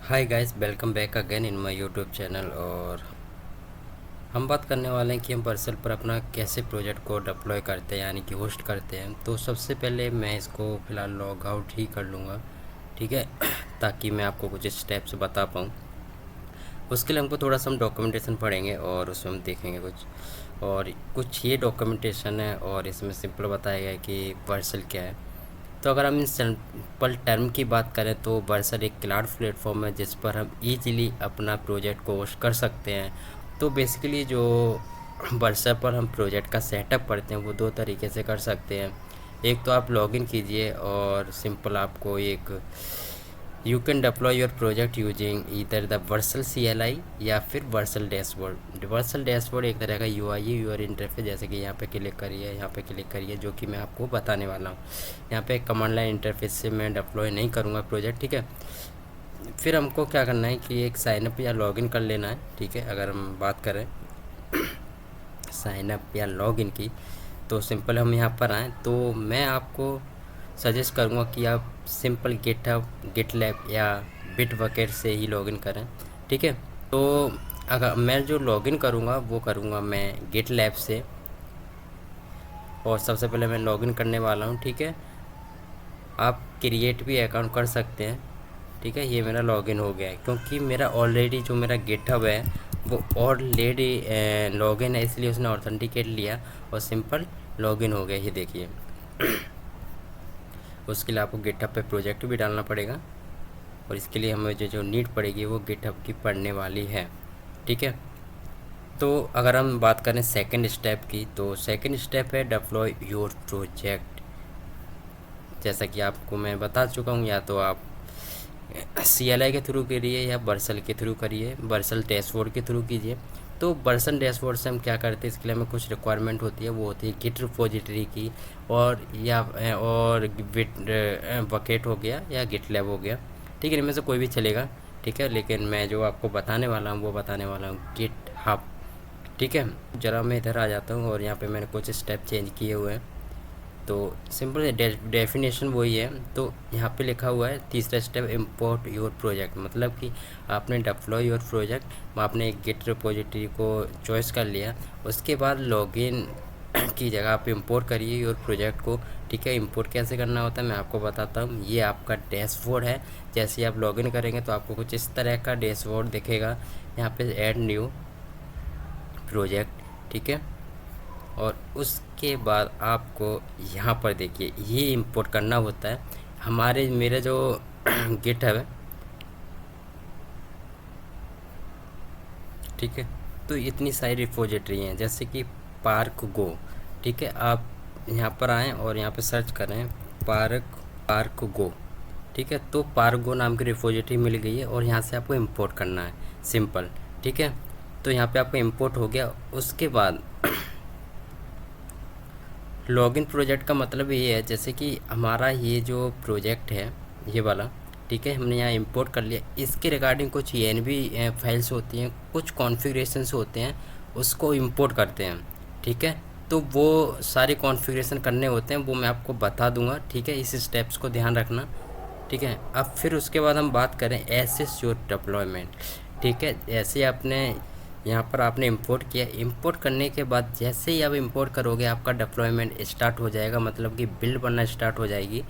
Hi guys, welcome back again in my YouTube channel. और हम बात करने वाले हैं कि हम वर्सल पर अपना कैसे प्रोजेक्ट को डिप्लॉय करते हैं, यानी कि होस्ट करते हैं। तो सबसे पहले मैं इसको फ़िलहाल लॉग आउट ही कर लूँगा, ठीक है ताकि मैं आपको कुछ स्टेप्स बता पाऊँ। उसके लिए हमको थोड़ा सा हम डॉक्यूमेंटेशन पढ़ेंगे और उसमें हम देखेंगे कुछ ये डॉक्यूमेंटेशन है और इसमें सिंपल बताया गया है कि वर्सल क्या है। तो अगर हम इन सिंपल टर्म की बात करें तो वर्सल एक क्लाउड प्लेटफॉर्म है जिस पर हम इजीली अपना प्रोजेक्ट को होस्ट कर सकते हैं। तो बेसिकली जो वर्सल पर हम प्रोजेक्ट का सेटअप करते हैं वो दो तरीके से कर सकते हैं। एक तो आप लॉगिन कीजिए और सिंपल आपको एक you can deploy your project using इधर द वर्सल CLI या फिर वर्सल डैशबोर्ड। वर्सल डैशबोर्ड एक तरह का UI है, यूआर इंटरफेस। जैसे कि यहाँ पे क्लिक करिए, यहाँ पे क्लिक करिए, जो कि मैं आपको बताने वाला हूँ। यहाँ पे कमांड लाइन इंटरफेस से मैं डिप्लॉय नहीं करूँगा प्रोजेक्ट, ठीक है। फिर हमको क्या करना है कि एक साइनअप या लॉगिन कर लेना है, ठीक है। अगर हम बात करें साइनअप या लॉगिन की, तो सिंपल हम यहाँ पर आएँ तो मैं आपको सजेस्ट करूँगा कि आप सिंपल गिटहब, गिटलैब या बिटबकेट से ही लॉगिन करें, ठीक है। तो अगर मैं जो लॉगिन करूँगा वो करूँगा मैं गिटलैब से, और सबसे पहले मैं लॉगिन करने वाला हूँ, ठीक है। आप क्रिएट भी अकाउंट कर सकते हैं, ठीक है। ये मेरा लॉगिन हो गया है क्योंकि मेरा ऑलरेडी जो मेरा गिटहब है वो ऑलरेडी लॉगिन है, इसलिए उसने ऑथेंटिकेट लिया और सिंपल लॉगिन हो गया। ये देखिए उसके लिए आपको गिटहब पे प्रोजेक्ट भी डालना पड़ेगा और इसके लिए हमें जो नीड पड़ेगी वो गिटहब की पड़ने वाली है, ठीक है। तो अगर हम बात करें सेकंड स्टेप की, तो सेकंड स्टेप है डिप्लॉय योर प्रोजेक्ट। जैसा कि आपको मैं बता चुका हूँ, या तो आप CLI के थ्रू करिए या वर्सल के थ्रू करिए, वर्सल डैशबोर्ड के थ्रू कीजिए। तो वर्सल डैशबोर्ड से हम क्या करते हैं, इसके लिए हमें कुछ रिक्वायरमेंट होती है, वो होती है गिट रिपोजिटरी की, और बिट बकेट हो गया या गिटलैब हो गया, ठीक है। इनमें से कोई भी चलेगा, ठीक है। लेकिन मैं जो आपको बताने वाला हूँ वो बताने वाला हूँ गिटहब, ठीक है। ज़रा मैं इधर आ जाता हूँ और यहाँ पे मैंने कुछ स्टेप चेंज किए हुए हैं। तो सिंपल डेफिनेशन वही है। तो यहाँ पे लिखा हुआ है तीसरा स्टेप, इंपोर्ट योर प्रोजेक्ट। मतलब कि आपने डिप्लॉय योर प्रोजेक्ट, आपने एक गिट रिपोजिटरी को चॉइस कर लिया, उसके बाद लॉगिन की जगह आप इंपोर्ट करिए योर प्रोजेक्ट को, ठीक है। इंपोर्ट कैसे करना होता है मैं आपको बताता हूँ। ये आपका डैशबोर्ड है। जैसे ही आप लॉगिन करेंगे तो आपको कुछ इस तरह का डैशबोर्ड दिखेगा। यहाँ पे ऐड न्यू प्रोजेक्ट, ठीक है। और उसके बाद आपको यहाँ पर देखिए ये इंपोर्ट करना होता है। मेरे जो गिटहब है, ठीक है। तो इतनी सारी रिपोजिटरी हैं, जैसे कि पार्क गो, ठीक है। आप यहाँ पर आएँ और यहाँ पे सर्च करें पार्क पार्क गो, ठीक है। तो पार्क गो नाम की रिपोजिटरी मिल गई है और यहाँ से आपको इंपोर्ट करना है, सिंपल, ठीक है। तो यहाँ पे आपका इंपोर्ट हो गया। उसके बाद लॉगिन प्रोजेक्ट का मतलब ये है, जैसे कि हमारा ये जो प्रोजेक्ट है ये वाला, ठीक है, हमने यहाँ इंपोर्ट कर लिया। इसके रिगार्डिंग कुछ ENV फाइल्स होती हैं, कुछ कॉन्फ़िगरेशंस होते हैं, उसको इंपोर्ट करते हैं, ठीक है। तो वो सारे कॉन्फ़िगरेशन करने होते हैं, वो मैं आपको बता दूंगा, ठीक है। इस स्टेप्स को ध्यान रखना, ठीक है। अब फिर उसके बाद हम बात करें एसेस योर डिप्लॉयमेंट, ठीक है। ऐसे आपने यहाँ पर आपने इंपोर्ट किया, इंपोर्ट करने के बाद जैसे ही आप इंपोर्ट करोगे आपका डिप्लॉयमेंट स्टार्ट हो जाएगा, मतलब कि बिल्ड बनना स्टार्ट हो जाएगी।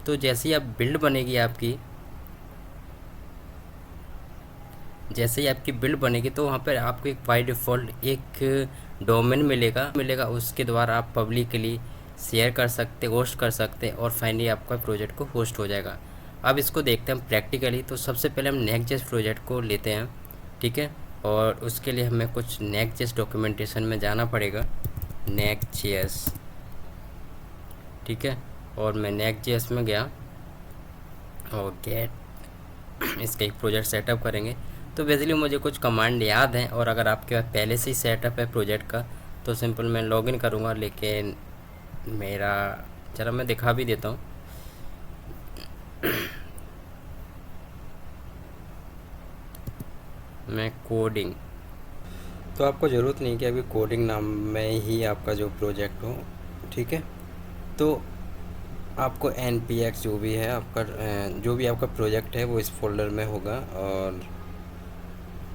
तो जैसे ही आप बिल्ड बनेगी आपकी, जैसे ही आपकी बिल्ड बनेगी तो वहाँ पर आपको एक बाय डिफ़ॉल्ट एक डोमेन मिलेगा। उसके द्वारा आप पब्लिकली शेयर कर सकते, होस्ट कर सकते, और फाइनली आपका प्रोजेक्ट को होस्ट हो जाएगा। अब इसको देखते हैं प्रैक्टिकली। तो सबसे पहले हम नेक्स्ट.जेएस प्रोजेक्ट को लेते हैं, ठीक है। और उसके लिए हमें कुछ नेक्स्ट.जेएस डॉक्यूमेंटेशन में जाना पड़ेगा, नेक्स्ट.जेएस, ठीक है। और मैं नेक्स्ट.जेएस में गया और गेट इसका एक प्रोजेक्ट सेटअप करेंगे। तो बेसिकली मुझे कुछ कमांड याद हैं, और अगर आपके पास पहले से ही सेटअप है प्रोजेक्ट का तो सिंपल मैं लॉगिन करूँगा। लेकिन मेरा चलो मैं दिखा भी देता हूँ। मैं कोडिंग, तो आपको ज़रूरत नहीं कि अभी कोडिंग नाम में ही आपका जो प्रोजेक्ट हो, ठीक है। तो आपको npx जो भी है आपका जो भी आपका प्रोजेक्ट है वो इस फोल्डर में होगा। और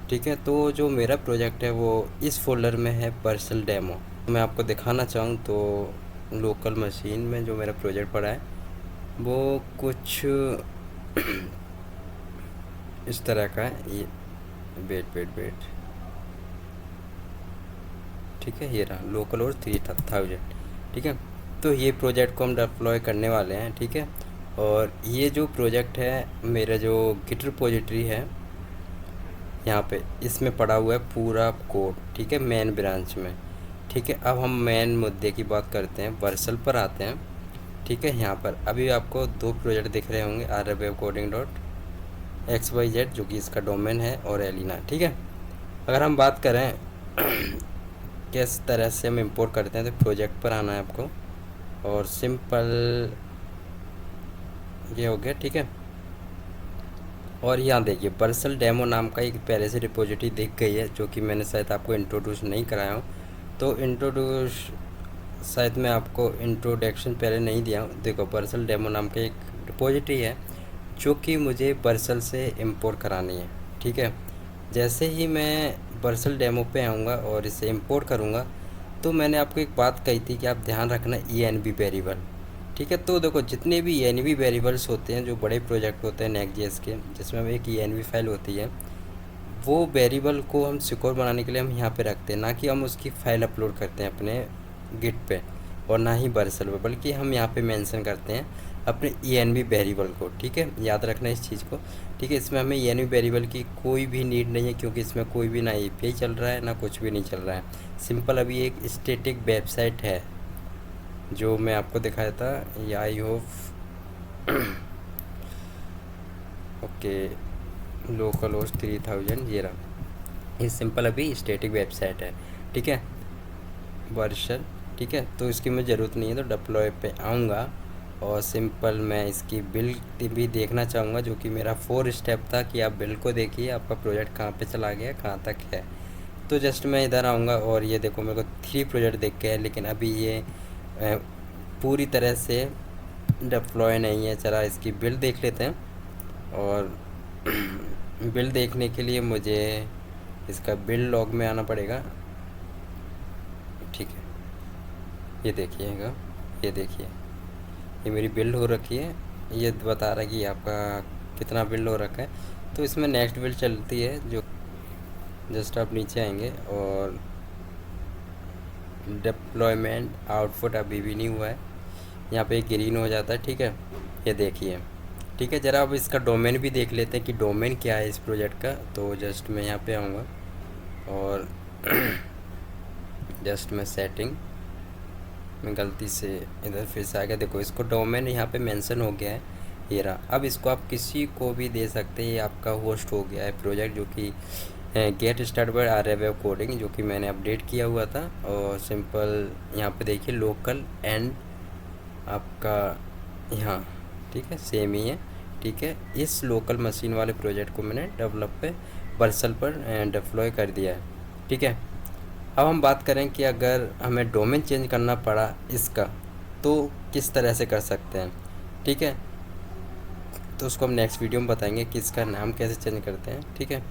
ठीक है, तो जो मेरा प्रोजेक्ट है वो इस फोल्डर में है, पर्सल डेमो। मैं आपको दिखाना चाहूँ तो लोकल मशीन में जो मेरा प्रोजेक्ट पड़ा है वो कुछ इस तरह का है। ये वेट वेट वेट, ठीक है, ये रहा लोकल और 3000। ठीक है, तो ये प्रोजेक्ट को हम डिप्लॉय करने वाले हैं। ठीक है, और ये जो प्रोजेक्ट है मेरा जो गिट रिपोजिटरी है यहाँ पे, इसमें पड़ा हुआ है पूरा कोड। ठीक है, मेन ब्रांच में। ठीक है, अब हम मेन मुद्दे की बात करते हैं, वर्सल पर आते हैं। ठीक है, यहाँ पर अभी आपको दो प्रोजेक्ट दिख रहे होंगे, rwebcoding.xyz जो कि इसका डोमेन है, और एलिना। ठीक है, अगर हम बात करें किस तरह से हम इंपोर्ट करते हैं, तो प्रोजेक्ट पर आना है आपको, और सिंपल ये हो गया। ठीक है, और यहाँ देखिए पर्सल डेमो नाम का एक पहले से रिपोजिटरी दिख गई है, जो कि मैंने शायद आपको इंट्रोड्यूस नहीं कराया हूँ। तो इंट्रोड्यूस शायद मैं आपको इंट्रोडक्शन पहले नहीं दिया हूँ। देखो पर्सल डेमो नाम का एक रिपोजिटरी है जो कि मुझे पर्सल से इंपोर्ट करानी है। ठीक है, जैसे ही मैं पर्सल डेमो पे आऊँगा और इसे इंपोर्ट करूँगा, तो मैंने आपको एक बात कही थी कि आप ध्यान रखना env वेरिएबल। ठीक है, तो देखो जितने भी env वेरिएबल्स होते हैं जो बड़े प्रोजेक्ट होते हैं नेक्स्ट.जेएस के, जिसमें एक env फाइल होती है, वो वेरिएबल को हम सिक्योर बनाने के लिए हम यहाँ पे रखते हैं, ना कि हम उसकी फ़ाइल अपलोड करते हैं अपने गिट पे, और ना ही बर्सल पे, बल्कि हम यहाँ पे मेंशन करते हैं अपने env वेरिएबल को। ठीक है, याद रखना इस चीज़ को। ठीक है, इसमें हमें env वेरिएबल की कोई भी नीड नहीं है, क्योंकि इसमें कोई भी ना API चल रहा है ना कुछ भी नहीं चल रहा है। सिंपल अभी एक स्टैटिक वेबसाइट है जो मैं आपको दिखाया था, या I hope okay, local host 3000 ये रहा। ये सिंपल अभी स्टैटिक वेबसाइट है। ठीक है, वर्शन। ठीक है, तो इसकी मुझे ज़रूरत नहीं है, तो डिप्लॉय पे आऊँगा और सिंपल मैं इसकी बिल्ड भी देखना चाहूँगा, जो कि मेरा 4 स्टेप था कि आप बिल्ड को देखिए आपका प्रोजेक्ट कहाँ पे चला गया, कहाँ तक है। तो जस्ट मैं इधर आऊँगा और ये देखो मेरे को 3 प्रोजेक्ट दिख गए, लेकिन अभी ये पूरी तरह से डिप्लॉय नहीं है। चला इसकी बिल्ड देख लेते हैं, और बिल्ड देखने के लिए मुझे इसका बिल्ड लॉग में आना पड़ेगा। ठीक है, ये देखिएगा, ये देखिए ये मेरी बिल्ड हो रखी है, ये बता रहा है कि आपका कितना बिल्ड हो रखा है। तो इसमें नेक्स्ट बिल्ड चलती है, जो जस्ट आप नीचे आएंगे और डिप्लॉयमेंट आउटपुट अभी भी नहीं हुआ है, यहाँ पे ग्रीन हो जाता है। ठीक है, ये देखिए। ठीक है, ज़रा अब इसका डोमेन भी देख लेते हैं कि डोमेन क्या है इस प्रोजेक्ट का। तो जस्ट मैं यहाँ पे आऊँगा और जस्ट मैं सेटिंग में गलती से इधर फिर से आ गया। देखो इसको डोमेन यहाँ पे मेंशन हो गया है, ये रहा। अब इसको आप किसी को भी दे सकते हैं, ये आपका होस्ट हो गया है प्रोजेक्ट, जो कि गेट स्टार्ट बाय rwebcoding, जो कि मैंने अपडेट किया हुआ था। और सिंपल यहाँ पे देखिए लोकल एंड आपका यहाँ, ठीक है, सेम ही है। ठीक है, इस लोकल मशीन वाले प्रोजेक्ट को मैंने डेवलप पे वर्सल पर डिप्लॉय कर दिया है। ठीक है, अब हम बात करें कि अगर हमें डोमेन चेंज करना पड़ा इसका, तो किस तरह से कर सकते हैं। ठीक है, तो उसको हम नेक्स्ट वीडियो में बताएंगे कि इसका नाम कैसे चेंज करते हैं। ठीक है।